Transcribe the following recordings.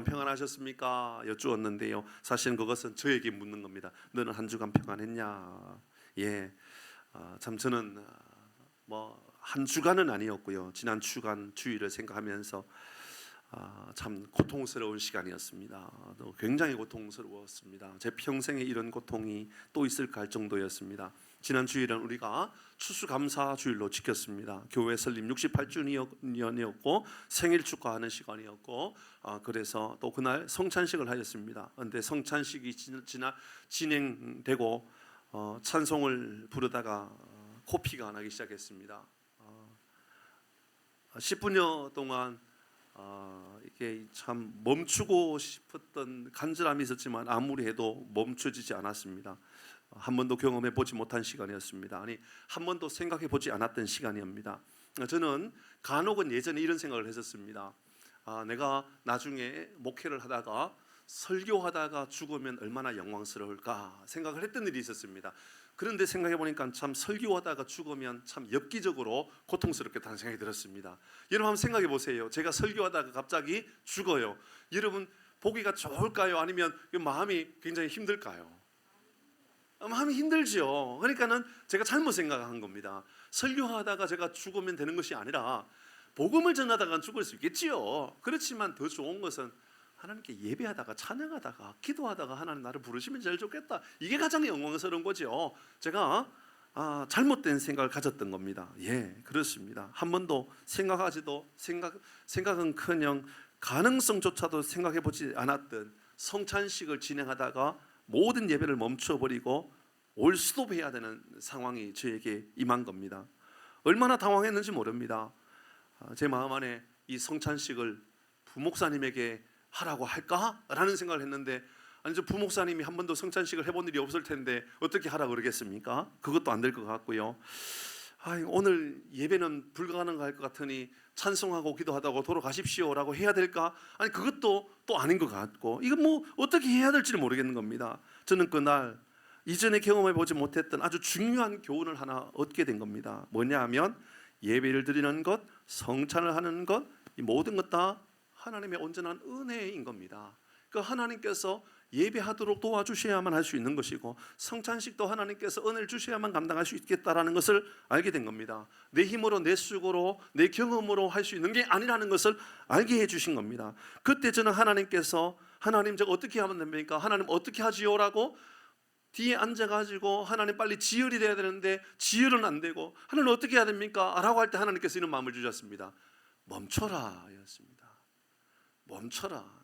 주간 평안하셨습니까? 여쭈었는데요. 사실은 그것은 저에게 묻는 겁니다. 너는 한 주간 평안했냐? 예, 참 저는 한 주간은 아니었고요. 지난 주간 주일을 생각하면서 참 고통스러운 시간이었습니다. 굉장히 고통스러웠습니다. 제 평생에 이런 고통이 또 있을까 할 정도였습니다. 지난 주일은 우리가 추수감사 주일로 지켰습니다. 교회 설립 68주년이었고 생일 축하하는 시간이었고 그래서 또 그날 성찬식을 하였습니다. 그런데 성찬식이 진행되고 찬송을 부르다가 코피가 나기 시작했습니다. 10분여 동안 이게 참 멈추고 싶었던 간절함이 있었지만 아무리 해도 멈춰지지 않았습니다. 한 번도 경험해 보지 못한 시간이었습니다. 아니 한 번도 생각해 보지 않았던 시간이었습니다. 저는 간혹은 예전에 이런 생각을 했었습니다. 내가 나중에 목회를 하다가 설교하다가 죽으면 얼마나 영광스러울까 생각을 했던 일이 있었습니다. 그런데 생각해 보니까 참 설교하다가 죽으면 참 엽기적으로 고통스럽겠다는 생각이 들었습니다. 여러분 한번 생각해 보세요. 제가 설교하다가 갑자기 죽어요. 여러분 보기가 좋을까요? 아니면 마음이 굉장히 힘들까요? 마음이 힘들죠. 그러니까는 제가 잘못 생각한 겁니다. 설교하다가 제가 죽으면 되는 것이 아니라 복음을 전하다가 죽을 수 있겠지요. 그렇지만 더 좋은 것은 하나님께 예배하다가 찬양하다가 기도하다가 하나님 나를 부르시면 제일 좋겠다. 이게 가장 영광스러운 거죠. 제가 잘못된 생각을 가졌던 겁니다. 예, 그렇습니다. 한 번도 생각은커녕 가능성조차도 생각해 보지 않았던 성찬식을 진행하다가 모든 예배를 멈춰버리고 올 스톱해야 되는 상황이 저에게 임한 겁니다. 얼마나 당황했는지 모릅니다. 제 마음 안에 이 성찬식을 부목사님에게 하라고 할까라는 생각을 했는데 아니 저 부목사님이 한 번도 성찬식을 해본 일이 없을 텐데 어떻게 하라 그러겠습니까? 그것도 안 될 것 같고요. 오늘 예배는 불가능할 것 같으니 찬송하고 기도하다가 돌아가십시오라고 해야 될까? 아니 그것도 또 아닌 것 같고 이건 뭐 어떻게 해야 될지를 모르겠는 겁니다. 저는 그날 이전에 경험해 보지 못했던 아주 중요한 교훈을 하나 얻게 된 겁니다. 뭐냐 하면 예배를 드리는 것, 성찬을 하는 것, 이 모든 것 다 하나님의 온전한 은혜인 겁니다. 그 하나님께서 예배하도록 도와주셔야만 할 수 있는 것이고 성찬식도 하나님께서 은혜를 주셔야만 감당할 수 있겠다라는 것을 알게 된 겁니다. 내 힘으로 내 수고로 내 경험으로 할 수 있는 게 아니라는 것을 알게 해주신 겁니다. 그때 저는 하나님께서 하나님 제가 어떻게 하면 됩니까? 하나님 어떻게 하지요라고 뒤에 앉아가지고 하나님 빨리 지혈이 돼야 되는데 지혈은 안 되고 하나님 어떻게 해야 됩니까? 라고 할 때 하나님께서 이런 마음을 주셨습니다. 멈춰라 였습니다. 멈춰라.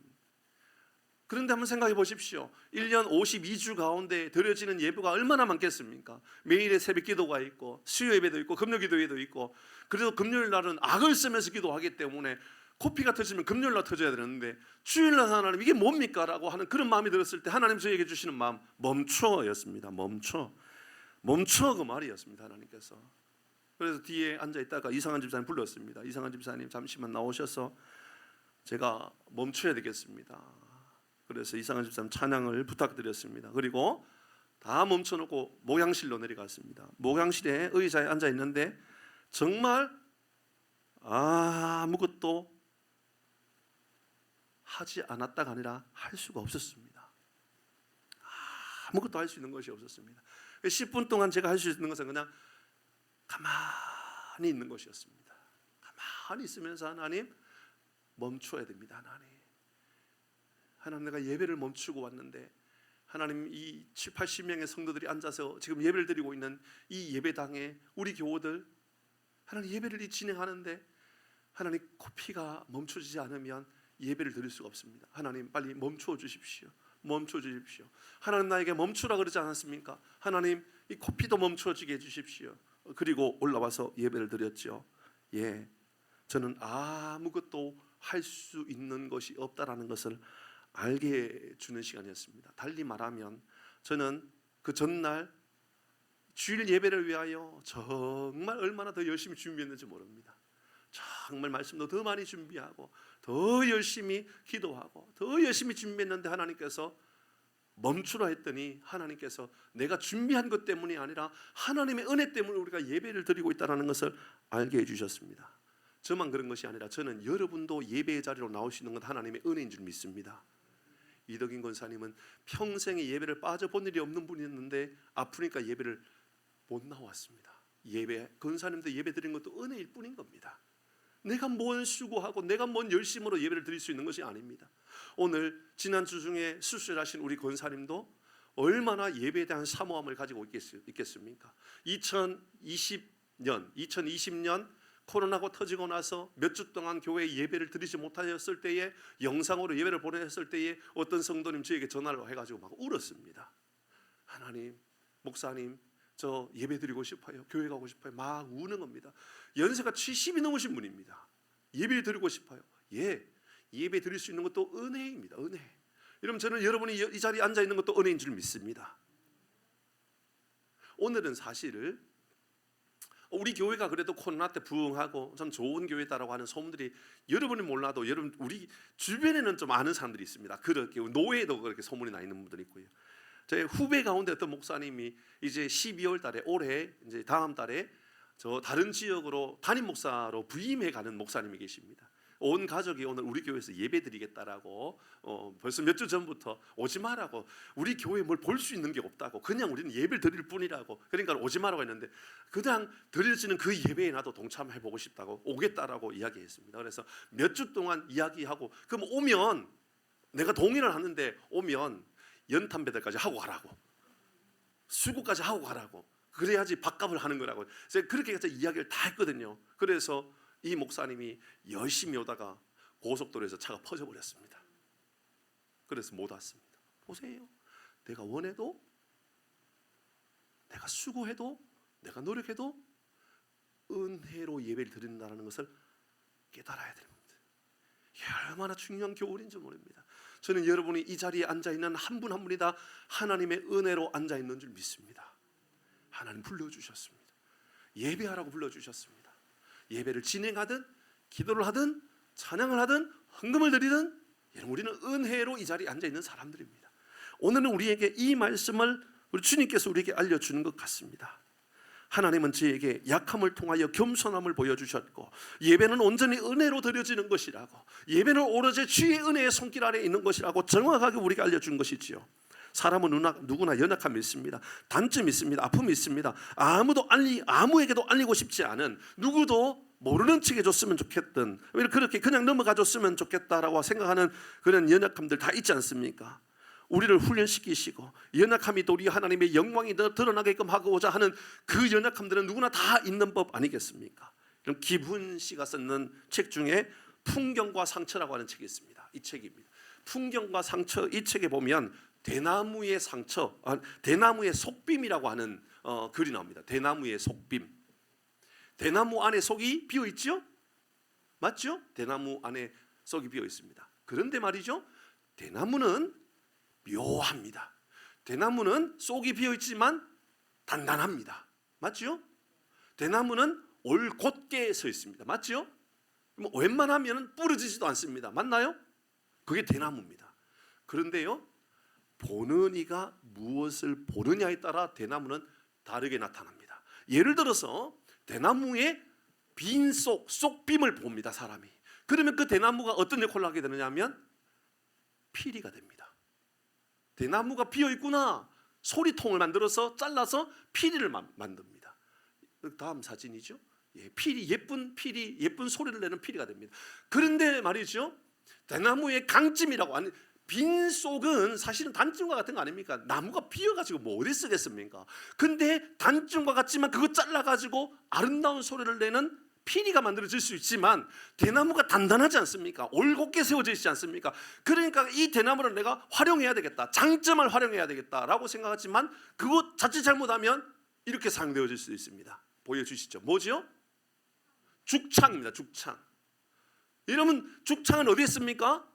그런데 한번 생각해 보십시오. 1년 52주 가운데 드려지는 예배가 얼마나 많겠습니까? 매일의 새벽 기도가 있고 수요 예배도 있고 금요 기도회도 있고 그래도 금요일 날은 악을 쓰면서 기도하기 때문에 코피가 터지면 금요일 날 터져야 되는데 주일 날 하나님 이게 뭡니까? 라고 하는 그런 마음이 들었을 때 하나님 저에게 주시는 마음 멈춰였습니다. 멈춰 그 말이었습니다. 하나님께서. 그래서 뒤에 앉아있다가 이상한 집사님 불렀습니다. 이상한 집사님 잠시만 나오셔서 제가 멈춰야 되겠습니다. 그래서 이상한 집사님 찬양을 부탁드렸습니다. 그리고 다 멈춰놓고 목양실로 내려갔습니다. 목양실에 의자에 앉아있는데 정말 아무것도 하지 않았다가 아니라 할 수가 없었습니다. 아무것도 할 수 있는 것이 없었습니다. 10분 동안 제가 할 수 있는 것은 그냥 가만히 있는 것이었습니다. 가만히 있으면서 하나님 멈춰야 됩니다. 하나님 내가 예배를 멈추고 왔는데 하나님 이 7, 80명의 성도들이 앉아서 지금 예배를 드리고 있는 이 예배당에 우리 교우들 하나님 예배를 진행하는데 하나님 코피가 멈춰지지 않으면 예배를 드릴 수가 없습니다. 하나님 빨리 멈춰 주십시오. 멈춰 주십시오. 하나님 나에게 멈추라 그러지 않았습니까? 하나님 이 코피도 멈춰지게 해주십시오. 그리고 올라와서 예배를 드렸죠. 예, 저는 아무것도 할 수 있는 것이 없다라는 것을 알게 해주는 시간이었습니다. 달리 말하면 저는 그 전날 주일 예배를 위하여 정말 얼마나 더 열심히 준비했는지 모릅니다. 정말 말씀도 더 많이 준비하고 더 열심히 기도하고 더 열심히 준비했는데 하나님께서 멈추라 했더니 하나님께서 내가 준비한 것 때문이 아니라 하나님의 은혜 때문에 우리가 예배를 드리고 있다는 것을 알게 해주셨습니다. 저만 그런 것이 아니라 저는 여러분도 예배의 자리로 나올 수 있는 건 하나님의 은혜인 줄 믿습니다. 이덕인 권사님은 평생에 예배를 빠져본 일이 없는 분이었는데 아프니까 예배를 못 나왔습니다. 권사님도 예배 드린 것도 은혜일 뿐인 겁니다. 내가 뭔 수고하고 내가 뭔 열심으로 예배를 드릴 수 있는 것이 아닙니다. 오늘 지난주 중에 수술하신 우리 권사님도 얼마나 예배에 대한 사모함을 가지고 있겠습니까? 2020년 코로나가 터지고 나서 몇 주 동안 교회에 예배를 드리지 못하였을 때에 영상으로 예배를 보냈을 때에 어떤 성도님 저에게 전화를 해가지고 막 울었습니다. 하나님, 목사님, 저 예배 드리고 싶어요. 교회 가고 싶어요. 막 우는 겁니다. 연세가 70이 넘으신 분입니다. 예배 드리고 싶어요. 예배 드릴 수 있는 것도 은혜입니다. 은혜. 여러분, 저는 여러분이 이 자리에 앉아 있는 것도 은혜인 줄 믿습니다. 오늘은 사실 우리 교회가 그래도 코로나 때 부흥하고 참 좋은 교회다라고 하는 소문들이 여러분이 몰라도 여러분 우리 주변에는 좀 아는 사람들이 있습니다. 그렇게 노예도 그렇게 소문이 나 있는 분들이 있고요. 제 후배 가운데 어떤 목사님이 이제 12월 달에 올해 이제 다음 달에 저 다른 지역으로 담임 목사로 부임해 가는 목사님이 계십니다. 온 가족이 오늘 우리 교회에서 예배드리겠다라고 벌써 몇 주 전부터 오지 마라고, 우리 교회에 뭘 볼 수 있는 게 없다고, 그냥 우리는 예배를 드릴 뿐이라고, 그러니까 오지 마라고 했는데 그냥 드려지는 그 예배에 나도 동참해 보고 싶다고 오겠다라고 이야기했습니다. 그래서 몇 주 동안 이야기하고, 그럼 오면 내가 동의를 하는데 오면 연탄배달까지 하고 가라고, 수고까지 하고 가라고, 그래야지 밥값을 하는 거라고 제가 그렇게 해서 이야기를 다 했거든요. 그래서 이 목사님이 열심히 오다가 고속도로에서 차가 퍼져버렸습니다. 그래서 못 왔습니다. 보세요, 내가 원해도, 내가 수고해도, 내가 노력해도 은혜로 예배를 드린다는 것을 깨달아야 됩니다. 이게 얼마나 중요한 교훈인지 모릅니다. 저는 여러분이 이 자리에 앉아있는 한 분 한 분이 다 하나님의 은혜로 앉아있는 줄 믿습니다. 하나님 불러주셨습니다. 예배하라고 불러주셨습니다. 예배를 진행하든 기도를 하든 찬양을 하든 헌금을 드리든 우리는 은혜로 이 자리에 앉아있는 사람들입니다. 오늘은 우리에게 이 말씀을 우리 주님께서 우리에게 알려주는 것 같습니다. 하나님은 저에게 약함을 통하여 겸손함을 보여주셨고, 예배는 온전히 은혜로 드려지는 것이라고, 예배는 오로지 주의 은혜의 손길 아래 있는 것이라고 정확하게 우리가 알려준 것이지요. 사람은 누구나 연약함이 있습니다. 단점이 있습니다. 아픔이 있습니다. 아무에게도 알리고 싶지 않은, 누구도 모르는 척 해줬으면 좋겠던, 그렇게 그냥 넘어가줬으면 좋겠다라고 생각하는 그런 연약함들 다 있지 않습니까? 우리를 훈련시키시고 연약함이 또 우리 하나님의 영광이 더 드러나게끔 하고자 하는 그 연약함들은 누구나 다 있는 법 아니겠습니까? 그럼 기분 씨가 쓰는 책 중에 풍경과 상처라고 하는 책이 있습니다. 이 책입니다. 풍경과 상처, 이 책에 보면 대나무의 상처, 대나무의 속빔이라고 하는 글이 나옵니다. 대나무의 속빔. 대나무 안에 속이 비어 있죠? 맞죠? 대나무 안에 속이 비어 있습니다. 그런데 말이죠, 대나무는 묘합니다. 대나무는 속이 비어 있지만 단단합니다. 맞죠? 대나무는 올곧게 서 있습니다. 맞죠? 웬만하면 부러지지도 않습니다. 맞나요? 그게 대나무입니다. 그런데요, 보는 이가 무엇을 보느냐에 따라 대나무는 다르게 나타납니다. 예를 들어서 대나무의 빈 속빔을 봅니다, 사람이. 그러면 그 대나무가 어떤 역할을 하게 되느냐면 피리가 됩니다. 대나무가 비어 있구나, 소리통을 만들어서 잘라서 피리를 만듭니다. 다음 사진이죠. 피리, 예쁜 피리, 예쁜 소리를 내는 피리가 됩니다. 그런데 말이죠, 대나무의 강찜이라고 하는 빈 속은 사실은 단찜과 같은 거 아닙니까? 나무가 비어가지고 뭐 어디 쓰겠습니까? 근데 단찜과 같지만 그거 잘라가지고 아름다운 소리를 내는 피리가 만들어질 수 있지만 대나무가 단단하지 않습니까? 올곧게 세워져 있지 않습니까? 그러니까 이 대나무를 내가 활용해야 되겠다, 장점을 활용해야 되겠다라고 생각하지만 그거 자칫 잘못하면 이렇게 사용되어질 수도 있습니다. 보여주시죠. 뭐죠? 죽창입니다. 죽창. 여러분, 죽창은 어디에 씁니까?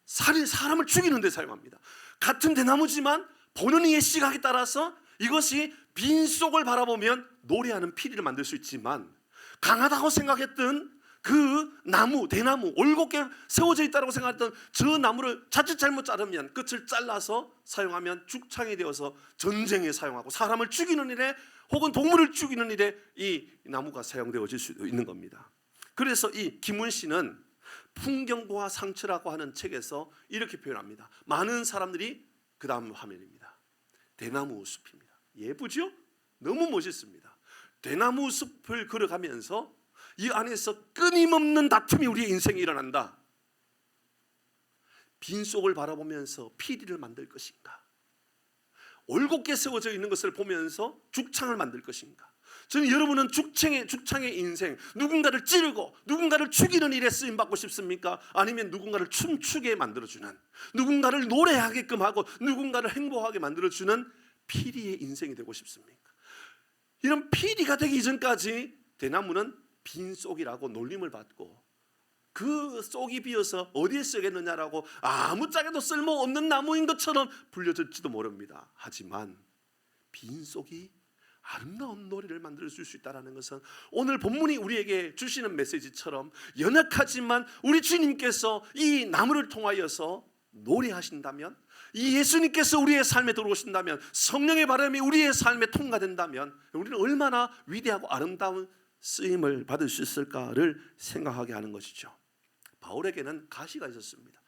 사람을 죽이는 데 사용합니다. 같은 대나무지만 보는 이의 시각에 따라서 이것이 빈 속을 바라보면 노래하는 피리를 만들 수 있지만, 강하다고 생각했던 그 나무, 대나무, 올곧게 세워져 있다고 생각했던 저 나무를 자칫 잘못 자르면, 끝을 잘라서 사용하면 죽창이 되어서 전쟁에 사용하고 사람을 죽이는 일에 혹은 동물을 죽이는 일에 이 나무가 사용되어질 수도 있는 겁니다. 그래서 이 김훈 씨는 풍경과 상처라고 하는 책에서 이렇게 표현합니다. 많은 사람들이, 그 다음 화면입니다, 대나무 숲입니다. 예쁘죠? 너무 멋있습니다. 대나무 숲을 걸어가면서 이 안에서 끊임없는 다툼이 우리의 인생에 일어난다. 빈속을 바라보면서 피리를 만들 것인가, 올곧게 세워져 있는 것을 보면서 죽창을 만들 것인가. 저는 여러분은 죽창의 인생, 누군가를 찌르고 누군가를 죽이는 일에 쓰임받고 싶습니까? 아니면 누군가를 춤추게 만들어주는, 누군가를 노래하게끔 하고 누군가를 행복하게 만들어주는 피리의 인생이 되고 싶습니까? 이런 피리가 되기 이전까지 대나무는 빈속이라고 놀림을 받고, 그 쏙이 비어서 어디에 쓰겠느냐라고 아무짝에도 쓸모없는 나무인 것처럼 불려질지도 모릅니다. 하지만 빈속이 아름다운 노래를 만들어줄 수 있다는 것은 오늘 본문이 우리에게 주시는 메시지처럼 연약하지만 우리 주님께서 이 나무를 통하여서 노래하신다면, 이 예수님께서 우리의 삶에 들어오신다면, 성령의 바람이 우리의 삶에 통과된다면 우리는 얼마나 위대하고 아름다운 쓰임을 받을 수 있을까를 생각하게 하는 것이죠. 바울에게는 가시가 있었습니다.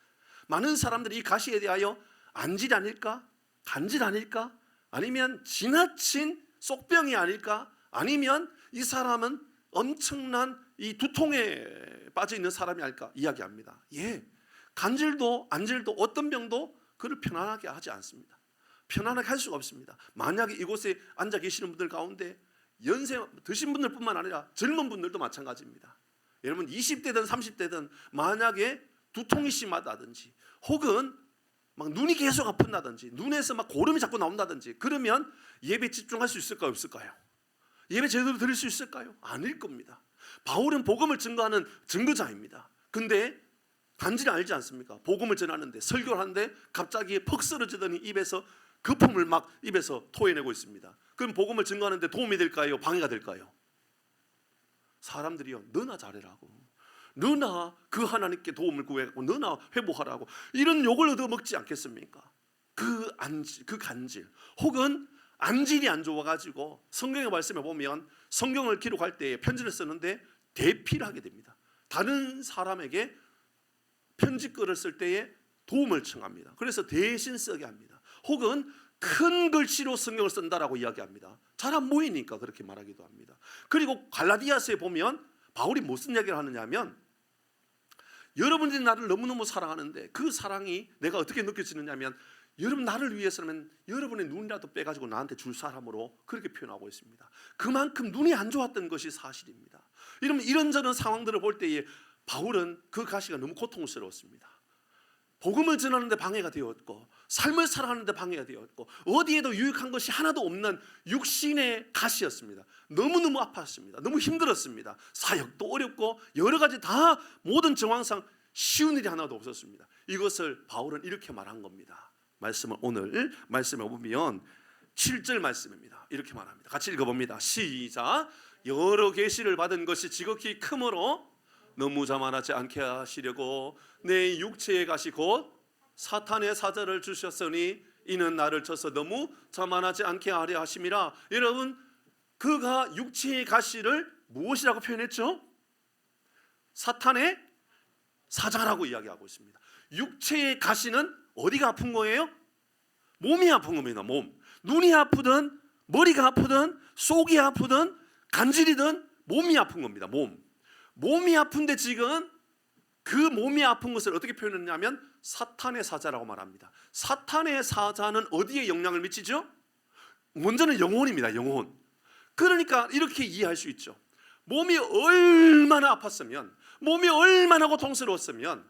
많은 사람들이 이 가시에 대하여 안질 아닐까? 간질 아닐까? 아니면 지나친 속병이 아닐까? 아니면 이 사람은 엄청난 이 두통에 빠져 있는 사람이 아닐까 이야기합니다. 예, 간질도 안질도 어떤 병도 그를 편안하게 하지 않습니다. 편안하게 할 수가 없습니다. 만약에 이곳에 앉아 계시는 분들 가운데 연세 드신 분들뿐만 아니라 젊은 분들도 마찬가지입니다. 여러분 20대든 30대든 만약에 두통이 심하다든지 혹은 막 눈이 계속 아픈다든지 눈에서 막 고름이 자꾸 나온다든지 그러면 예배 집중할 수 있을까요? 없을까요? 예배 제대로 드릴 수 있을까요? 아닐 겁니다. 바울은 복음을 증거하는 증거자입니다. 근데 간질이 알지 않습니까? 복음을 전하는데, 설교를 하는데 갑자기 퍽 쓰러지더니 입에서 거품을 막 입에서 토해내고 있습니다. 그럼 복음을 증거하는데 도움이 될까요? 방해가 될까요? 사람들이요, 너나 잘해라고, 너나 그 하나님께 도움을 구해고, 너나 회복하라고 이런 욕을 얻어먹지 않겠습니까? 그 간질 혹은 안질이 안 좋아가지고 성경의 말씀에 보면 성경을 기록할 때 편지를 쓰는데 대피를 하게 됩니다. 다른 사람에게 편지글을 쓸 때에 도움을 청합니다. 그래서 대신 쓰게 합니다. 혹은 큰 글씨로 성경을 쓴다라고 이야기합니다. 잘 안 보이니까 그렇게 말하기도 합니다. 그리고 갈라디아서에 보면 바울이 무슨 이야기를 하느냐 하면, 여러분들이 나를 너무너무 사랑하는데 그 사랑이 내가 어떻게 느껴지느냐 하면, 여러분 나를 위해서는 여러분의 눈이라도 빼가지고 나한테 줄 사람으로 그렇게 표현하고 있습니다. 그만큼 눈이 안 좋았던 것이 사실입니다. 이런저런 상황들을 볼 때에 바울은 그 가시가 너무 고통스러웠습니다. 복음을 전하는데 방해가 되었고, 삶을 살아가는데 방해가 되었고, 어디에도 유익한 것이 하나도 없는 육신의 가시였습니다. 너무너무 아팠습니다. 너무 힘들었습니다. 사역도 어렵고 여러 가지 다 모든 정황상 쉬운 일이 하나도 없었습니다. 이것을 바울은 이렇게 말한 겁니다. 오늘 말씀을 보면 7절 말씀입니다. 이렇게 말합니다. 같이 읽어봅니다. 시작. 여러 계시를 받은 것이 지극히 크므로 너무 자만하지 않게 하시려고 내 육체의 가시 곧 사탄의 사자를 주셨으니 이는 나를 쳐서 너무 자만하지 않게 하려 하심이라. 여러분, 그가 육체의 가시를 무엇이라고 표현했죠? 사탄의 사자라고 이야기하고 있습니다. 육체의 가시는 어디가 아픈 거예요? 몸이 아픈 겁니다. 몸. 눈이 아프든 머리가 아프든 속이 아프든 간질이든 몸이 아픈 겁니다. 몸이 아픈데 지금 그 몸이 아픈 것을 어떻게 표현했냐면 사탄의 사자라고 말합니다. 사탄의 사자는 어디에 영향을 미치죠? 먼저는 영혼입니다. 영혼. 그러니까 이렇게 이해할 수 있죠. 몸이 얼마나 아팠으면, 몸이 얼마나 고통스러웠으면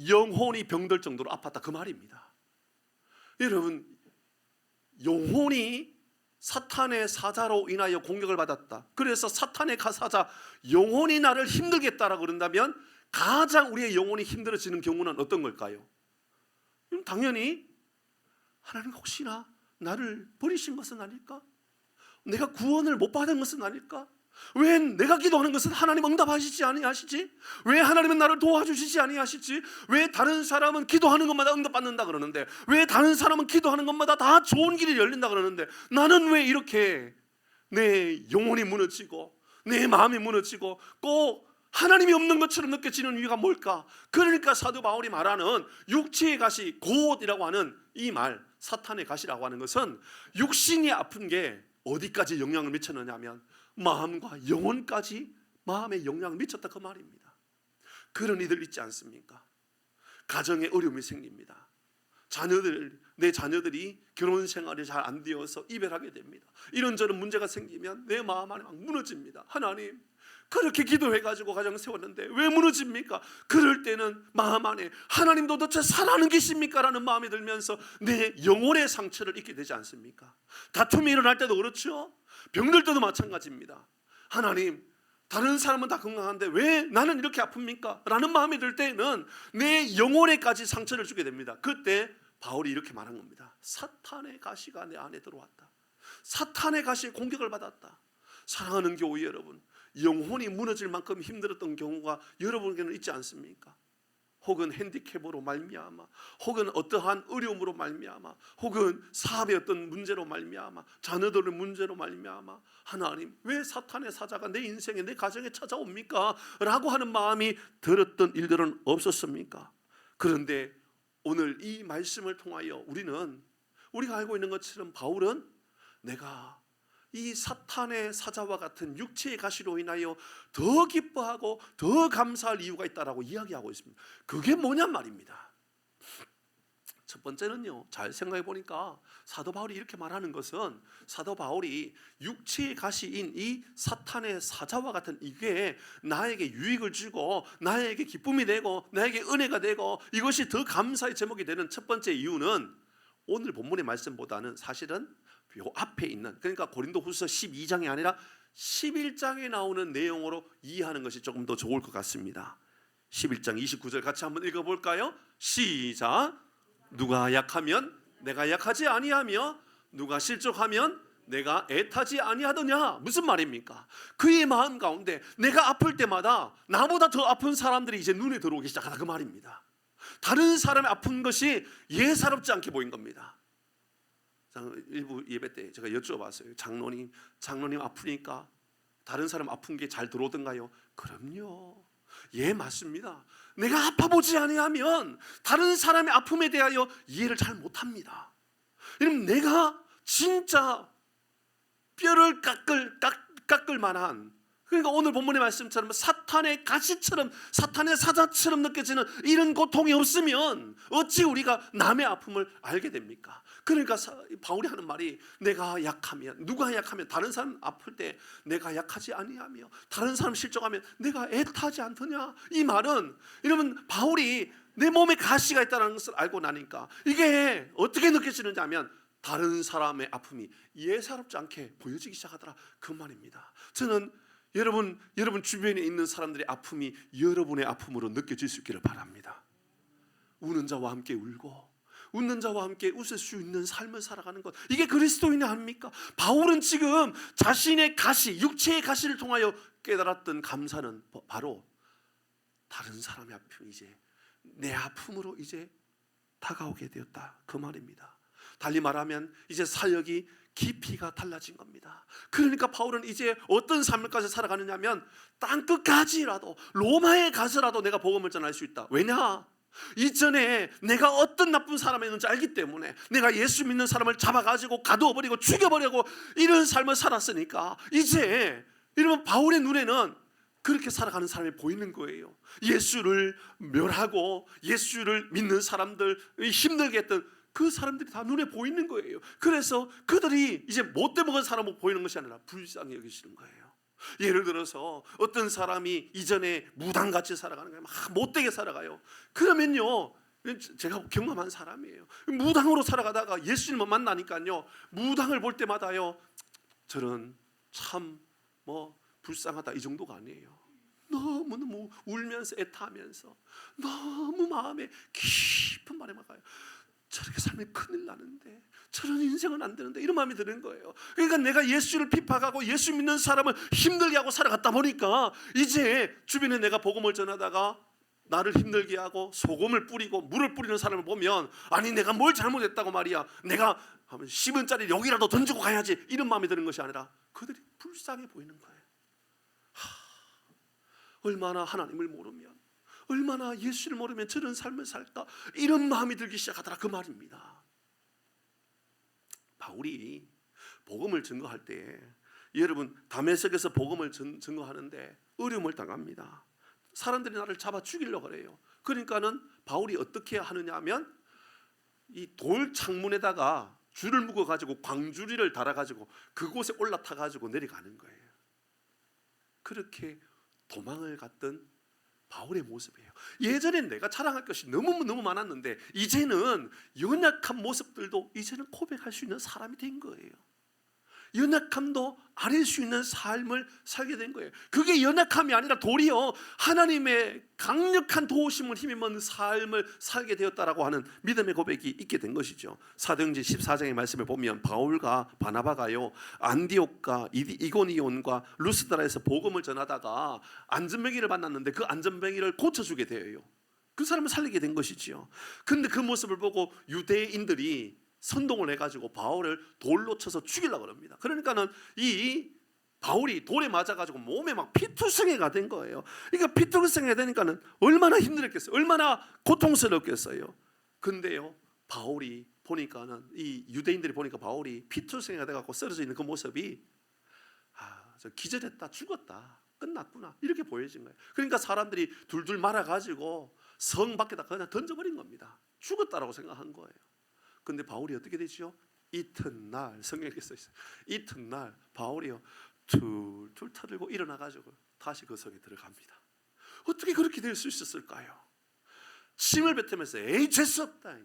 영혼이 병들 정도로 아팠다, 그 말입니다. 여러분, 영혼이 사탄의 사자로 인하여 공격을 받았다. 그래서 사탄의 사자, 영혼이 나를 힘들겠다라고 그런다면 가장 우리의 영혼이 힘들어지는 경우는 어떤 걸까요? 당연히 하나님 혹시나 나를 버리신 것은 아닐까? 내가 구원을 못 받은 것은 아닐까? 왜 내가 기도하는 것은 하나님 응답하시지 아니하시지? 왜 하나님은 나를 도와주시지 아니하시지? 왜 다른 사람은 기도하는 것마다 응답받는다 그러는데, 왜 다른 사람은 기도하는 것마다 다 좋은 길이 열린다 그러는데 나는 왜 이렇게 내 영혼이 무너지고 내 마음이 무너지고 꼭 하나님이 없는 것처럼 느껴지는 이유가 뭘까? 그러니까 사도 바울이 말하는 육체의 가시 곧이라고 하는 이 말, 사탄의 가시라고 하는 것은 육신이 아픈 게 어디까지 영향을 미쳤느냐면 마음과 영혼까지 마음에 영향을 미쳤다 그 말입니다. 그런 이들 있지 않습니까? 가정에 어려움이 생깁니다. 내 자녀들이 결혼 생활이 잘 안 되어서 이별하게 됩니다. 이런저런 문제가 생기면 내 마음 안에 막 무너집니다. 하나님, 그렇게 기도해가지고 가정 세웠는데 왜 무너집니까? 그럴 때는 마음 안에 하나님 도대체 살아는 계십니까? 라는 마음이 들면서 내 영혼의 상처를 입게 되지 않습니까? 다툼이 일어날 때도 그렇죠. 병들 때도 마찬가지입니다. 하나님, 다른 사람은 다 건강한데 왜 나는 이렇게 아픕니까? 라는 마음이 들 때는 내 영혼에까지 상처를 주게 됩니다. 그때 바울이 이렇게 말한 겁니다. 사탄의 가시가 내 안에 들어왔다. 사탄의 가시에 공격을 받았다. 사랑하는 교회 여러분, 영혼이 무너질 만큼 힘들었던 경우가 여러분에게는 있지 않습니까? 혹은 핸디캡으로 말미암아, 혹은 어떠한 어려움으로 말미암아, 혹은 사업의 어떤 문제로 말미암아, 자녀들의 문제로 말미암아, 하나님, 왜 사탄의 사자가 내 인생에, 내 가정에 찾아옵니까? 라고 하는 마음이 들었던 일들은 없었습니까? 그런데 오늘 이 말씀을 통하여 우리가 알고 있는 것처럼 바울은 내가 이 사탄의 사자와 같은 육체의 가시로 인하여 더 기뻐하고 더 감사할 이유가 있다라고 이야기하고 있습니다. 그게 뭐냔 말입니다. 첫 번째는요, 잘 생각해 보니까 사도 바울이 이렇게 말하는 것은 사도 바울이 육체의 가시인 이 사탄의 사자와 같은 이게 나에게 유익을 주고 나에게 기쁨이 되고 나에게 은혜가 되고 이것이 더 감사의 제목이 되는 첫 번째 이유는 오늘 본문의 말씀보다는 사실은 요 앞에 있는, 그러니까 고린도후서 12장이 아니라 11장에 나오는 내용으로 이해하는 것이 조금 더 좋을 것 같습니다. 11장 29절 같이 한번 읽어볼까요? 시작. 누가 약하면 내가 약하지 아니하며 누가 실족하면 내가 애타지 아니하더냐. 무슨 말입니까? 그의 마음 가운데 내가 아플 때마다 나보다 더 아픈 사람들이 이제 눈에 들어오기 시작하다 그 말입니다. 다른 사람의 아픈 것이 예사롭지 않게 보인 겁니다. 일부 예배 때 제가 여쭤봤어요. 장로님 아프니까 다른 사람 아픈 게 잘 들어오던가요? 그럼요. 예, 맞습니다. 내가 아파보지 아니하면 다른 사람의 아픔에 대하여 이해를 잘 못합니다. 여러분, 내가 진짜 뼈를 깎을 만한, 그러니까 오늘 본문의 말씀처럼 사탄의 가시처럼 사탄의 사자처럼 느껴지는 이런 고통이 없으면 어찌 우리가 남의 아픔을 알게 됩니까? 그러니까 바울이 하는 말이 내가 약하면, 누가 약하면 다른 사람 아플 때 내가 약하지 아니하며 다른 사람 실족하면 내가 애타지 않더냐. 이 말은 여러분, 바울이 내 몸에 가시가 있다는 것을 알고 나니까 이게 어떻게 느껴지는지 하면 다른 사람의 아픔이 예사롭지 않게 보여지기 시작하더라 그 말입니다. 저는 여러분 주변에 있는 사람들의 아픔이 여러분의 아픔으로 느껴질 수 있기를 바랍니다. 우는 자와 함께 울고 웃는 자와 함께 웃을 수 있는 삶을 살아가는 것, 이게 그리스도인이 아닙니까? 바울은 지금 자신의 가시, 육체의 가시를 통하여 깨달았던 감사는 바로 다른 사람의 아픔이 이제 내 아픔으로 이제 다가오게 되었다 그 말입니다. 달리 말하면 이제 사역이 깊이가 달라진 겁니다. 그러니까 바울은 이제 어떤 삶을까지 살아가느냐면 땅끝까지라도 로마에 가서라도 내가 복음을 전할 수 있다. 왜냐? 이전에 내가 어떤 나쁜 사람이었는지 알기 때문에 내가 예수 믿는 사람을 잡아가지고 가두어버리고 죽여버리고 이런 삶을 살았으니까 이제 이러면 바울의 눈에는 그렇게 살아가는 사람이 보이는 거예요. 예수를 멸하고 예수를 믿는 사람들, 힘들게 했던 그 사람들이 다 눈에 보이는 거예요. 그래서 그들이 이제 못돼 먹은 사람으로 보이는 것이 아니라 불쌍히 여기시는 거예요. 예를 들어서 어떤 사람이 이전에 무당같이 살아가는 거예요. 막 못되게 살아가요. 그러면요, 제가 경험한 사람이에요. 무당으로 살아가다가 예수님을 만나니까요, 무당을 볼 때마다요, 저는 참 불쌍하다 이 정도가 아니에요. 너무너무 울면서 애타하면서 너무 마음에 깊은 말에 막아요. 저렇게 살면 큰일 나는데, 저런 인생은 안 되는데, 이런 마음이 드는 거예요. 그러니까 내가 예수를 핍박하고 예수 믿는 사람을 힘들게 하고 살아갔다 보니까 이제 주변에 내가 복음을 전하다가 나를 힘들게 하고 소금을 뿌리고 물을 뿌리는 사람을 보면, 아니 내가 뭘 잘못했다고 말이야, 내가 10원짜리 여기라도 던지고 가야지, 이런 마음이 드는 것이 아니라 그들이 불쌍해 보이는 거예요. 얼마나 하나님을 모르면, 얼마나 예수를 모르면 저런 삶을 살까, 이런 마음이 들기 시작하더라, 그 말입니다. 바울이 복음을 증거할 때, 여러분 다메섹에서 복음을 증거하는데 어려움을 당합니다. 사람들이 나를 잡아 죽이려고 그래요. 그러니까는 바울이 어떻게 하느냐 하면 이 돌 창문에다가 줄을 묶어 가지고 광주리를 달아 가지고 그곳에 올라타 가지고 내려가는 거예요. 그렇게 도망을 갔던 바울의 모습이에요. 예전엔 내가 자랑할 것이 너무 많았는데 이제는 연약한 모습들도 이제는 고백할 수 있는 사람이 된 거예요. 연약함도 아릴 수 있는 삶을 살게 된 거예요. 그게 연약함이 아니라 도리어 하나님의 강력한 도우심을 힘입은 삶을 살게 되었다라고 하는 믿음의 고백이 있게 된 것이죠. 사도행전 14장의 말씀을 보면 바울과 바나바가요 안디옥과 이고니온과 루스드라에서 복음을 전하다가 안전뱅이를 만났는데 그 안전뱅이를 고쳐주게 되어요. 그 사람을 살리게 된 것이지요. 근데 그 모습을 보고 유대인들이 선동을 해가지고 바울을 돌로 쳐서 죽이려고 합니다. 그러니까는 이 바울이 돌에 맞아가지고 몸에 막 피투성이가 된 거예요. 그러니까 피투성이가 되니까는 얼마나 힘들었겠어요. 얼마나 고통스럽겠어요. 근데요, 바울이 보니까는 이 유대인들이 보니까 바울이 피투성이가 돼갖고 쓰러져 있는 그 모습이 저 기절했다, 죽었다, 끝났구나 이렇게 보여진 거예요. 그러니까 사람들이 둘둘 말아가지고 성 밖에다 그냥 던져버린 겁니다. 죽었다라고 생각한 거예요. 근데 바울이 어떻게 되죠? 이튿날 성경에 써 있어요. 이튿날 바울이요 툴툴 터들고 일어나가지고 다시 그 성에 들어갑니다. 어떻게 그렇게 될 수 있었을까요? 침을 뱉으면서 에이 재수 없다.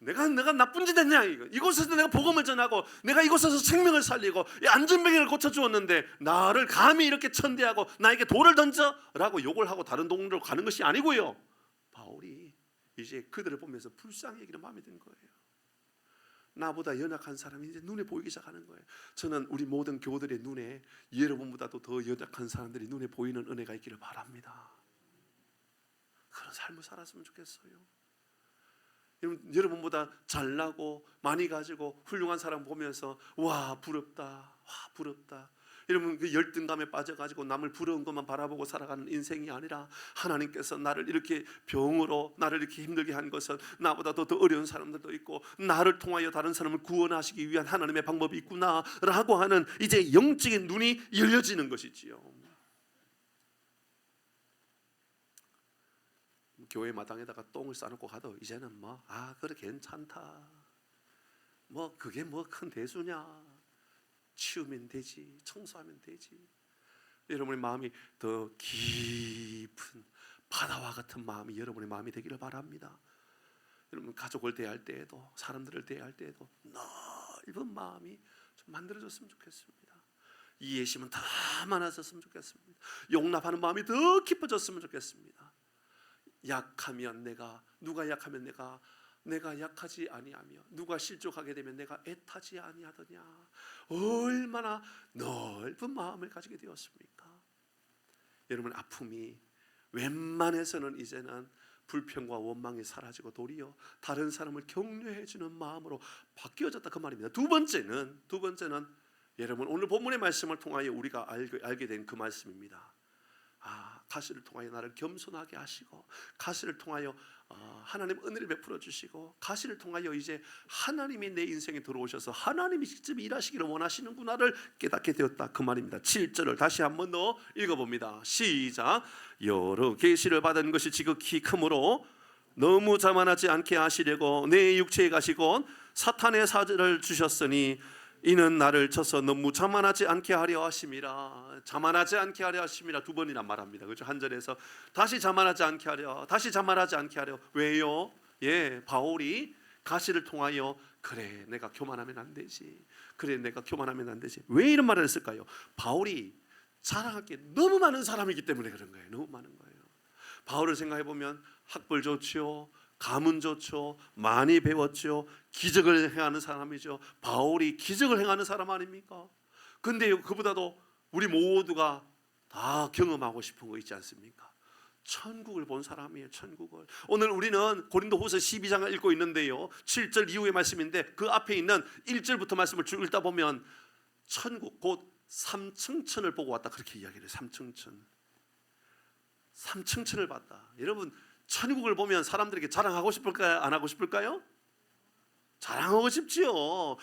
내가 나쁜 짓 했냐 이거. 이곳에서 내가 복음을 전하고 내가 이곳에서 생명을 살리고 이 안전뱅이를 고쳐주었는데 나를 감히 이렇게 천대하고 나에게 돌을 던져라고 욕을 하고 다른 동네로 가는 것이 아니고요. 바울이 이제 그들을 보면서 불쌍히 여기는 마음이 든 거예요. 나보다 연약한 사람이 이제 눈에 보이기 시작하는 거예요. 저는 우리 모든 교우들의 눈에 여러분보다도 더 연약한 사람들이 눈에 보이는 은혜가 있기를 바랍니다. 그런 삶을 살았으면 좋겠어요. 여러분보다 잘나고 많이 가지고 훌륭한 사람 보면서 와 부럽다, 와 부럽다. 여러분 그 열등감에 빠져가지고 남을 부러운 것만 바라보고 살아가는 인생이 아니라 하나님께서 나를 이렇게 병으로 나를 이렇게 힘들게 한 것은 나보다 더 어려운 사람들도 있고 나를 통하여 다른 사람을 구원하시기 위한 하나님의 방법이 있구나라고 하는 이제 영적인 눈이 열려지는 것이지요. 교회 마당에다가 똥을 싸놓고 가도 이제는 그래 괜찮다. 그게 큰 대수냐. 치우면 되지, 청소하면 되지. 여러분의 마음이 더 깊은 바다와 같은 마음이 여러분의 마음이 되기를 바랍니다. 여러분 가족을 대할 때에도 사람들을 대할 때에도 넓은 마음이 좀 만들어졌으면 좋겠습니다. 이해심은 더 많아졌으면 좋겠습니다. 용납하는 마음이 더 깊어졌으면 좋겠습니다. 약하면 누가 약하면 내가 약하지 아니하며 누가 실족하게 되면 내가 애타지 아니하더냐. 얼마나 넓은 마음을 가지게 되었습니까? 여러분 아픔이 웬만해서는 이제는 불평과 원망이 사라지고 도리어 다른 사람을 격려해 주는 마음으로 바뀌어졌다 그 말입니다. 두 번째는 여러분 오늘 본문의 말씀을 통하여 우리가 알게 된 그 말씀입니다. 가시를 통하여 나를 겸손하게 하시고 가시를 통하여 하나님 은혜를 베풀어 주시고 가시를 통하여 이제 하나님이 내 인생에 들어오셔서 하나님이 직접 일하시기를 원하시는구나를 깨닫게 되었다 그 말입니다. 7절을 다시 한번 더 읽어봅니다. 시작. 여러 계시를 받은 것이 지극히 크므로 너무 자만하지 않게 하시려고 내 육체에 가시곤 사탄의 사자를 주셨으니 이는 나를 쳐서 너무 자만하지 않게 하려 하심이라. 자만하지 않게 하려 하심이라 두 번이나 말합니다. 그렇죠? 한 절에서 다시 자만하지 않게 하려, 다시 자만하지 않게 하려. 왜요? 바울이 가시를 통하여 그래 내가 교만하면 안 되지. 그래 내가 교만하면 안 되지. 왜 이런 말을 했을까요? 바울이 자랑할 게 너무 많은 사람이기 때문에 그런 거예요. 너무 많은 거예요. 바울을 생각해 보면 학벌 좋지요. 가문 좋죠. 많이 배웠죠. 기적을 행하는 사람이죠. 바울이 기적을 행하는 사람 아닙니까? 근데 그보다도 우리 모두가 다 경험하고 싶은 거 있지 않습니까? 천국을 본 사람이에요. 천국을. 오늘 우리는 고린도후서 12장을 읽고 있는데요 7절 이후의 말씀인데 그 앞에 있는 1절부터 말씀을 쭉 읽다 보면 천국 곧 삼층천을 보고 왔다 그렇게 이야기를 해요. 삼층천. 삼층천을 봤다. 여러분, 천국을 보면 사람들에게 자랑하고 싶을까요? 안 하고 싶을까요? 자랑하고 싶지요.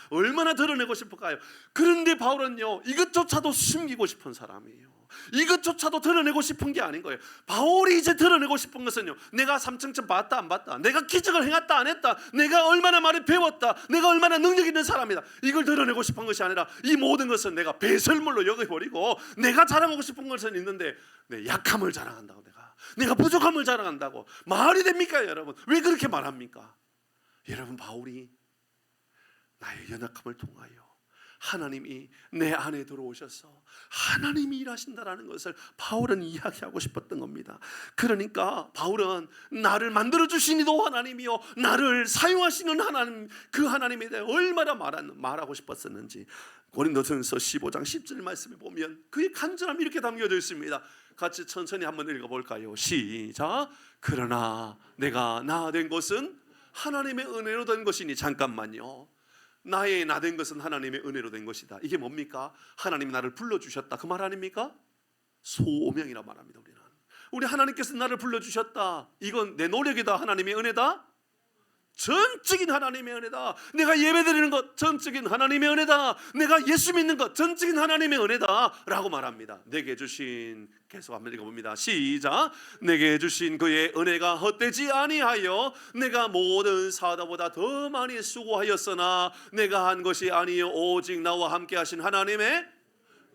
얼마나 드러내고 싶을까요? 그런데 바울은요, 이것조차도 숨기고 싶은 사람이에요. 이것조차도 드러내고 싶은 게 아닌 거예요. 바울이 이제 드러내고 싶은 것은요, 내가 삼층천 봤다 안 봤다, 내가 기적을 행했다 안 했다, 내가 얼마나 많이 배웠다, 내가 얼마나 능력 있는 사람이다, 이걸 드러내고 싶은 것이 아니라 이 모든 것은 내가 배설물로 여겨버리고, 내가 자랑하고 싶은 것은 있는데 내 약함을 자랑한다고, 내가 부족함을 자랑한다고. 말이 됩니까 여러분? 왜 그렇게 말합니까? 여러분, 바울이 나의 연약함을 통하여 하나님이 내 안에 들어오셔서 하나님이 일하신다라는 것을 바울은 이야기하고 싶었던 겁니다. 그러니까 바울은 나를 만들어주신 이도 하나님이요, 나를 사용하시는 하나님, 그 하나님에 대해 얼마나 말하고 싶었었는지 고린도전서 15장 10절 말씀에 보면 그의 간절함이 이렇게 담겨져 있습니다. 같이 천천히 한번 읽어볼까요? 시작. 그러나 내가 나 된 것은 하나님의 은혜로 된 것이니. 잠깐만요. 나의 나 된 것은 하나님의 은혜로 된 것이다. 이게 뭡니까? 하나님이 나를 불러주셨다, 그 말 아닙니까? 소명이라 말합니다. 우리 하나님께서 나를 불러주셨다, 이건 내 노력이다, 하나님의 은혜다? 전적인 하나님의 은혜다. 내가 예배드리는 것 전적인 하나님의 은혜다. 내가 예수 믿는 것 전적인 하나님의 은혜다 라고 말합니다. 내게 주신, 계속 한번 읽어봅니다. 시작. 내게 주신 그의 은혜가 헛되지 아니하여 내가 모든 사도보다 더 많이 수고하였으나 내가 한 것이 아니요 오직 나와 함께 하신 하나님의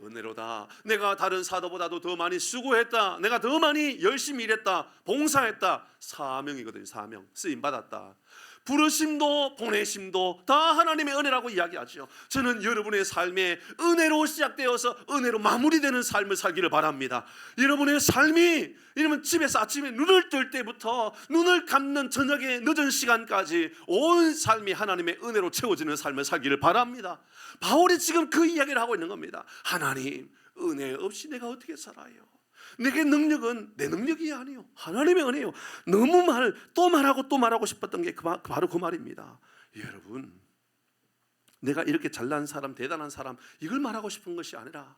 은혜로다. 내가 다른 사도보다도 더 많이 수고했다, 내가 더 많이 열심히 일했다, 봉사했다. 사명이거든요. 사명, 쓰임받았다. 부르심도 보내심도 다 하나님의 은혜라고 이야기하죠. 저는 여러분의 삶에 은혜로 시작되어서 은혜로 마무리되는 삶을 살기를 바랍니다. 여러분의 삶이, 이러면 집에서 아침에 눈을 뜰 때부터 눈을 감는 저녁의 늦은 시간까지 온 삶이 하나님의 은혜로 채워지는 삶을 살기를 바랍니다. 바울이 지금 그 이야기를 하고 있는 겁니다. 하나님, 은혜 없이 내가 어떻게 살아요? 내게 능력은 내 능력이 아니요, 하나님의 은혜요. 너무 또 말하고 또 말하고 싶었던 게 바로 그 말입니다. 여러분, 내가 이렇게 잘난 사람, 대단한 사람, 이걸 말하고 싶은 것이 아니라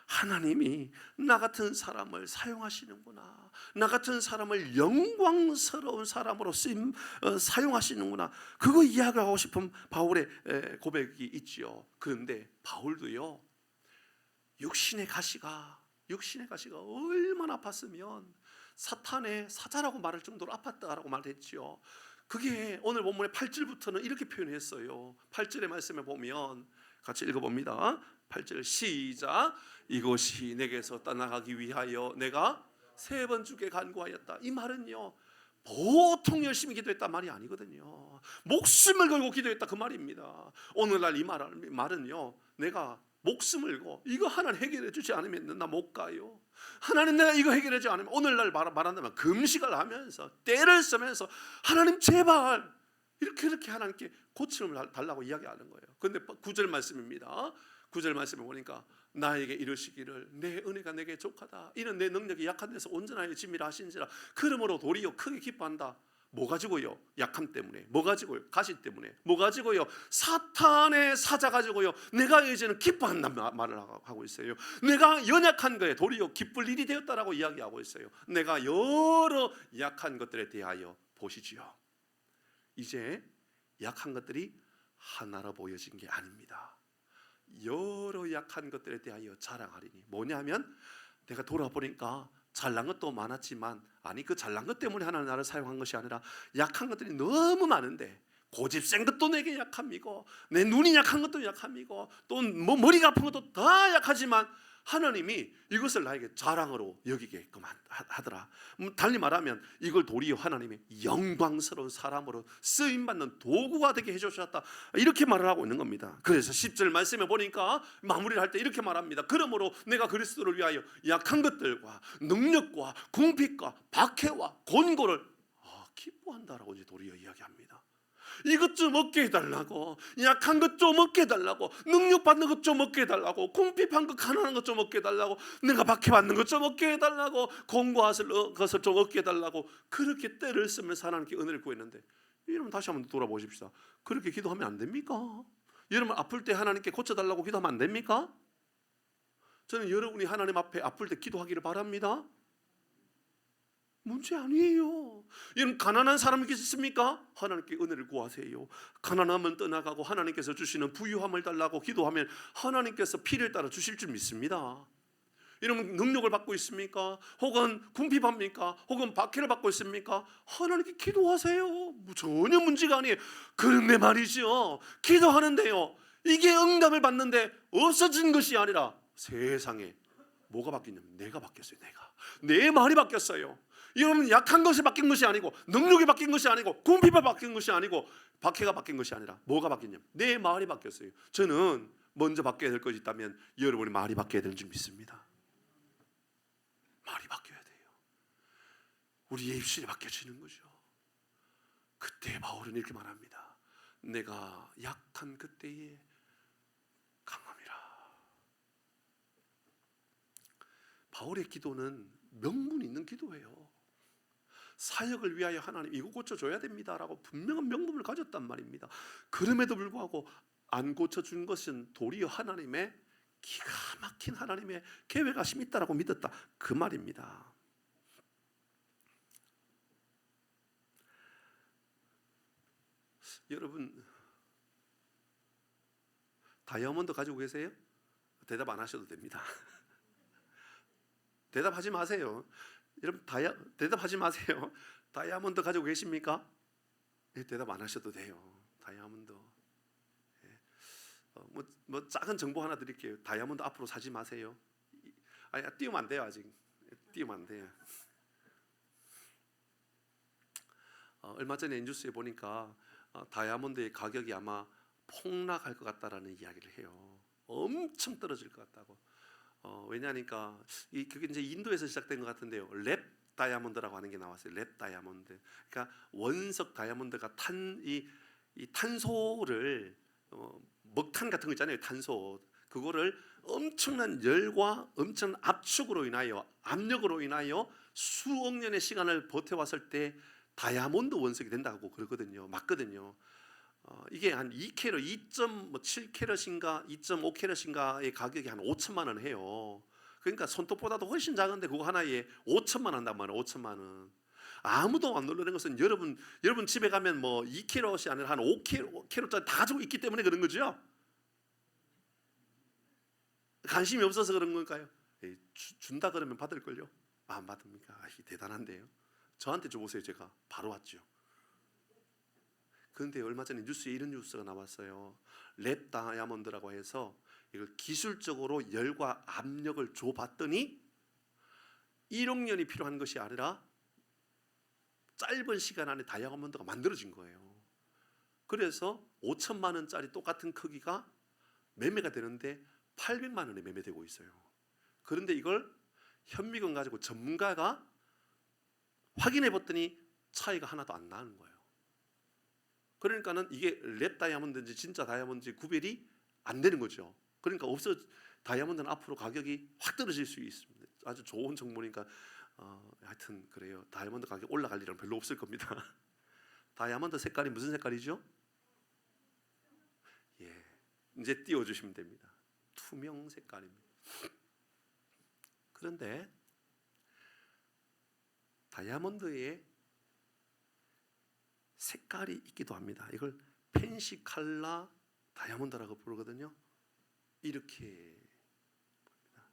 하나님이 나 같은 사람을 사용하시는구나, 나 같은 사람을 영광스러운 사람으로 사용하시는구나, 그거 이야기하고 싶은 바울의 고백이 있지요. 그런데 바울도요, 육신의 가시가 얼마나 아팠으면 사탄의 사자라고 말할 정도로 아팠다라고 말했지요. 그게 오늘 본문의 8절부터는 이렇게 표현했어요. 8절의 말씀에 보면 같이 읽어봅니다. 8절 시작. 이것이 내게서 떠나가기 위하여 내가 3번 주께 간구하였다. 이 말은요, 보통 열심히 기도했단 말이 아니거든요. 목숨을 걸고 기도했다, 그 말입니다. 오늘날 이 말은요, 내가 목숨을 걸고 이거 하나님 해결해 주지 않으면 나 못 가요. 하나님, 내가 이거 해결해 주지 않으면, 오늘날 말한다면 금식을 하면서 때를 쓰면서 하나님 제발 이렇게 하나님께 고침을 달라고 이야기하는 거예요. 그런데 9절 말씀입니다. 9절 말씀에 보니까 나에게 이르시기를 내 은혜가 내게 족하다, 이는 내 능력이 약한 데서 온전하여 짐이라 하신지라. 그러므로 도리어 크게 기뻐한다. 뭐 가지고요? 약함 때문에. 뭐 가지고요? 가시 때문에. 뭐 가지고요? 사탄의 사자 가지고요. 내가 이제는 기뻐한다는 말을 하고 있어요. 내가 연약한 거에 도리어 기쁠 일이 되었다라고 이야기하고 있어요. 내가 여러 약한 것들에 대하여 보시지요. 이제 약한 것들이 하나로 보여진 게 아닙니다. 여러 약한 것들에 대하여 자랑하리니. 뭐냐면 내가 돌아보니까 잘난 것도 많았지만, 아니 그 잘난 것 때문에 하나님 나를 사용한 것이 아니라 약한 것들이 너무 많은데, 고집센 것도 내게 약함이고, 내 눈이 약한 것도 약함이고, 또 뭐 머리가 아픈 것도 다 약하지만 하나님이 이것을 나에게 자랑으로 여기게끔 하더라. 달리 말하면 이걸 도리어 하나님이 영광스러운 사람으로 쓰임받는 도구가 되게 해주셨다, 이렇게 말을 하고 있는 겁니다. 그래서 10절 말씀에 보니까 마무리를 할 때 이렇게 말합니다. 그러므로 내가 그리스도를 위하여 약한 것들과 능력과 궁핍과 박해와 곤고를 기뻐한다라고 이제 도리어 이야기합니다. 이것 좀 얻게 해달라고, 약한 것 좀 얻게 해달라고, 능력받는 것 좀 얻게 해달라고, 궁핍한 것, 가난한 것 좀 얻게 해달라고, 내가 박해받는 것 좀 얻게 해달라고, 공고하실 것을 좀 얻게 해달라고, 그렇게 때를 쓰면서 하나님께 은혜를 구했는데, 여러분 다시 한번 돌아보십시다. 그렇게 기도하면 안 됩니까? 여러분 아플 때 하나님께 고쳐달라고 기도하면 안 됩니까? 저는 여러분이 하나님 앞에 아플 때 기도하기를 바랍니다. 문제 아니에요. 이런 가난한 사람이 있습니까? 하나님께 은혜를 구하세요. 가난하면 떠나가고 하나님께서 주시는 부유함을 달라고 기도하면 하나님께서 필요에 따라 주실 줄 믿습니다. 이러면 능력을 받고 있습니까? 혹은 궁핍합니까? 혹은 박해를 받고 있습니까? 하나님께 기도하세요. 전혀 문제가 아니에요. 그런데 말이죠, 기도하는데요, 이게 응답을 받는데 없어진 것이 아니라 세상에 뭐가 바뀌냐면 내가 바뀌었어요. 내 말이 바뀌었어요. 여러분, 약한 것이 바뀐 것이 아니고, 능력이 바뀐 것이 아니고, 궁핍이 바뀐 것이 아니고, 박해가 바뀐 것이 아니라 뭐가 바뀌냐면 내 말이 바뀌었어요. 저는 먼저 바뀌어야 될 것이 있다면 여러분이 말이 바뀌어야 되는 줄 믿습니다. 말이 바뀌어야 돼요. 우리의 입술이 바뀌어지는 거죠. 그때 바울은 이렇게 말합니다. 내가 약한 그때에 강함이라. 바울의 기도는 명분 있는 기도예요. 사역을 위하여 하나님 이거 고쳐줘야 됩니다라고 분명한 명분을 가졌단 말입니다. 그럼에도 불구하고 안 고쳐준 것은 도리어 하나님의 기가 막힌 하나님의 계획하심이 있다라고 믿었다, 그 말입니다. 여러분, 다이아몬드 가지고 계세요? 대답 안 하셔도 됩니다. 대답하지 마세요. 여러분, 대답하지 마세요. 다이아몬드 가지고 계십니까? 네, 대답 안 하셔도 돼요. 다이아몬드. 뭐 작은 정보 하나 드릴게요. 다이아몬드 앞으로 사지 마세요. 아니, 띄우면 안 돼요. 아직 띄우면 안 돼요. 얼마 전에 뉴스에 보니까 다이아몬드의 가격이 아마 폭락할 것 같다라는 이야기를 해요. 엄청 떨어질 것 같다고. 왜냐하니까 그게 이제 인도에서 시작된 것 같은데요. 랩 다이아몬드라고 하는 게 나왔어요. 랩 다이아몬드. 그러니까 원석 다이아몬드가 이 탄소를 먹탄 같은 거 있잖아요. 탄소. 그거를 엄청난 열과 엄청난 압축으로 인하여, 압력으로 인하여 수억 년의 시간을 버텨왔을 때 다이아몬드 원석이 된다고 그러거든요. 맞거든요. 이게 한 2캐럿, 2.7캐럿인가 2.5캐럿인가의 가격이 한 5천만 원 해요. 그러니까 손톱보다도 훨씬 작은데 그거 하나에 5천만 원 한단 말이에요. 5천만 원. 아무도 안 놀라는 것은 여러분 집에 가면 뭐 2캐럿이 아니라 한 5캐럿짜리 다 가지고 있기 때문에 그런 거죠. 관심이 없어서 그런 걸까요? 준다 그러면 받을걸요? 안 받습니까? 대단한데요. 저한테 줘보세요. 제가 바로 왔죠. 그런데 얼마 전에 뉴스에 이런 뉴스가 나왔어요. 랩 다이아몬드라고 해서 이걸 기술적으로 열과 압력을 줘봤더니 1억 년이 필요한 것이 아니라 짧은 시간 안에 다이아몬드가 만들어진 거예요. 그래서 5천만 원짜리 똑같은 크기가 매매가 되는데 800만 원에 매매되고 있어요. 그런데 이걸 현미경 가지고 전문가가 확인해 봤더니 차이가 하나도 안 나는 거예요. 그러니까는 이게 랩 다이아몬드인지 진짜 다이아몬드인지 구별이 안 되는 거죠. 그러니까 다이아몬드는 앞으로 가격이 확 떨어질 수 있습니다. 아주 좋은 정보니까 하여튼 그래요. 다이아몬드 가격 올라갈 일은 별로 없을 겁니다. 다이아몬드 색깔이 무슨 색깔이죠? 예, 이제 띄워주시면 됩니다. 투명 색깔입니다. 그런데 다이아몬드에 색깔이 있기도 합니다. 이걸 펜시칼라 다이아몬드라고 부르거든요. 이렇게 봅니다.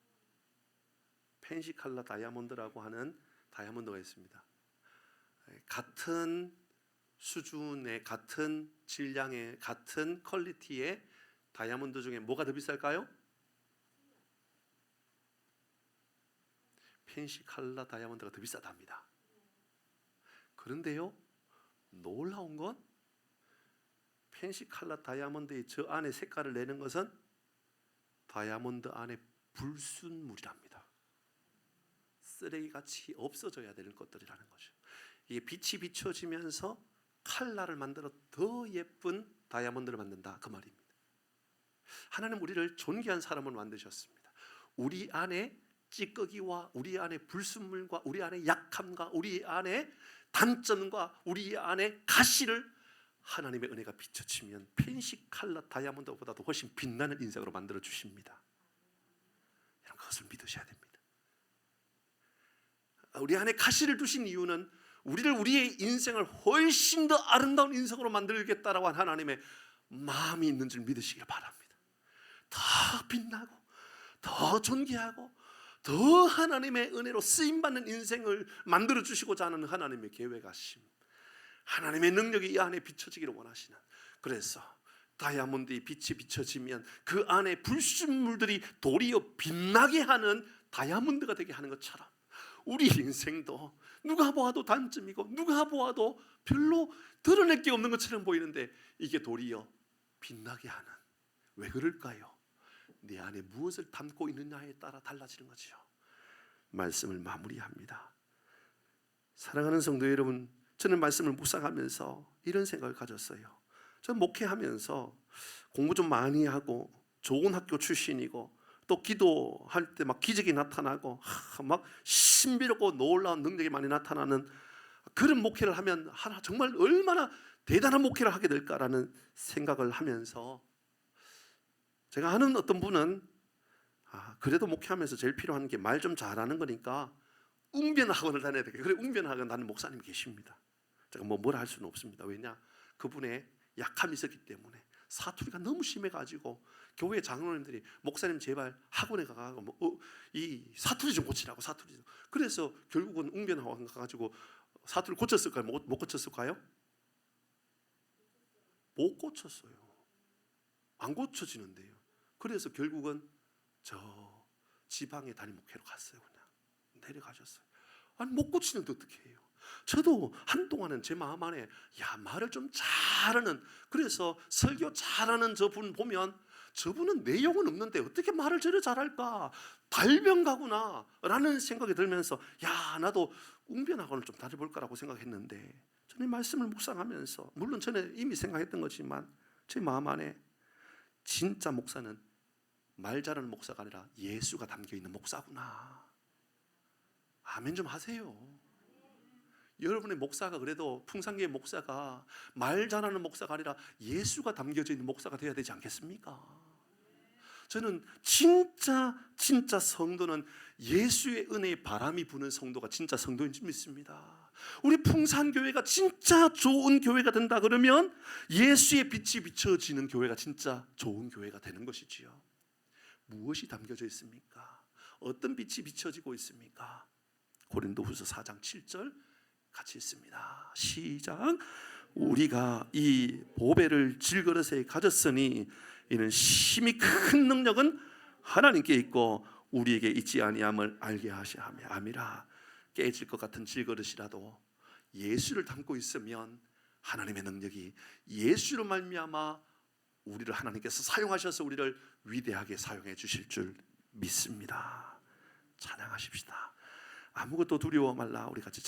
펜시칼라 다이아몬드라고 하는 다이아몬드가 있습니다. 같은 수준의, 같은 질량의, 같은 퀄리티의 다이아몬드 중에 뭐가 더 비쌀까요? 펜시칼라 다이아몬드가 더 비싸답니다. 그런데요, 놀라운 건 펜시칼라 다이아몬드의 저 안에 색깔을 내는 것은 다이아몬드 안에 불순물이랍니다. 쓰레기같이 없어져야 되는 것들이라는 거죠. 이게 빛이 비춰지면서 칼라를 만들어 더 예쁜 다이아몬드를 만든다, 그 말입니다. 하나님 우리를 존귀한 사람을 만드셨습니다. 우리 안에 찌꺼기와 우리 안에 불순물과 우리 안에 약함과 우리 안에 단점과 우리 안에 가시를 하나님의 은혜가 비춰지면 펜시칼라 다이아몬드보다도 훨씬 빛나는 인생으로 만들어 주십니다. 이런 것을 믿으셔야 됩니다. 우리 안에 가시를 두신 이유는 우리를, 우리의 인생을 훨씬 더 아름다운 인생으로 만들겠다라고 한 하나님의 마음이 있는 줄 믿으시길 바랍니다. 더 빛나고 더 존귀하고 더 하나님의 은혜로 쓰임받는 인생을 만들어주시고자 하는 하나님의 계획하심, 하나님의 능력이 이 안에 비춰지기를 원하시는, 그래서 다이아몬드의 빛이 비춰지면 그 안에 불순물들이 도리어 빛나게 하는 다이아몬드가 되게 하는 것처럼 우리 인생도 누가 보아도 단점이고 누가 보아도 별로 드러낼 게 없는 것처럼 보이는데 이게 도리어 빛나게 하는, 왜 그럴까요? 내 안에 무엇을 담고 있느냐에 따라 달라지는 거죠. 말씀을 마무리합니다. 사랑하는 성도 여러분, 저는 말씀을 묵상하면서 이런 생각을 가졌어요. 저는 목회하면서 공부 좀 많이 하고 좋은 학교 출신이고 또 기도할 때 막 기적이 나타나고 막 신비롭고 놀라운 능력이 많이 나타나는 그런 목회를 하면 정말 얼마나 대단한 목회를 하게 될까라는 생각을 하면서, 제가 아는 어떤 분은 그래도 목회하면서 제일 필요한 게 말 좀 잘하는 거니까 웅변학원을 다녀야 되겠다. 그래, 웅변학원 다니는 목사님 계십니다. 제가 뭐라 할 수는 없습니다. 왜냐, 그분의 약함이 있었기 때문에. 사투리가 너무 심해가지고 교회 장로님들이 목사님 제발 학원에 가가지고 이 사투리 좀 고치라고, 사투리 좀. 그래서 결국은 웅변학원 가가지고 사투리 고쳤을까요? 못 고쳤을까요? 못 고쳤어요. 안 고쳐지는데요. 그래서 결국은 저 지방에 담임 목회로 갔어요. 그냥 내려가셨어요. 아니 못 고치는데 어떻게 해요? 저도 한동안은 제 마음 안에 말을 좀 잘하는, 그래서 설교 잘하는 저분 보면 저분은 내용은 없는데 어떻게 말을 저래 잘할까, 발병가구나 라는 생각이 들면서 나도 웅변학원을 좀 다녀볼까라고 생각했는데, 저는 이 말씀을 묵상하면서, 물론 전에 이미 생각했던 거지만 제 마음 안에 진짜 목사는 말 잘하는 목사가 아니라 예수가 담겨있는 목사구나. 아멘 좀 하세요. 여러분의 목사가 그래도 풍산교회 목사가 말 잘하는 목사가 아니라 예수가 담겨져 있는 목사가 되어야 되지 않겠습니까? 저는 진짜 성도는 예수의 은혜의 바람이 부는 성도가 진짜 성도인 줄 믿습니다. 우리 풍산교회가 진짜 좋은 교회가 된다 그러면 예수의 빛이 비춰지는 교회가 진짜 좋은 교회가 되는 것이지요. 무엇이 담겨져 있습니까? 어떤 빛이 비춰지고 있습니까? 고린도후서 4장 7절 같이 있습니다. 시작. 우리가 이 보배를 질그릇에 가졌으니 이는 심히 큰 능력은 하나님께 있고 우리에게 있지 아니함을 알게 하셔야 하며 아미라. 깨질 것 같은 질그릇이라도 예수를 담고 있으면 하나님의 능력이 예수로 말미암아 우리를 하나님께서 사용하셔서 우리를 위대하게 사용해 주실 줄 믿습니다. 찬양하십시다. 아무것도 두려워 말라. 우리 같이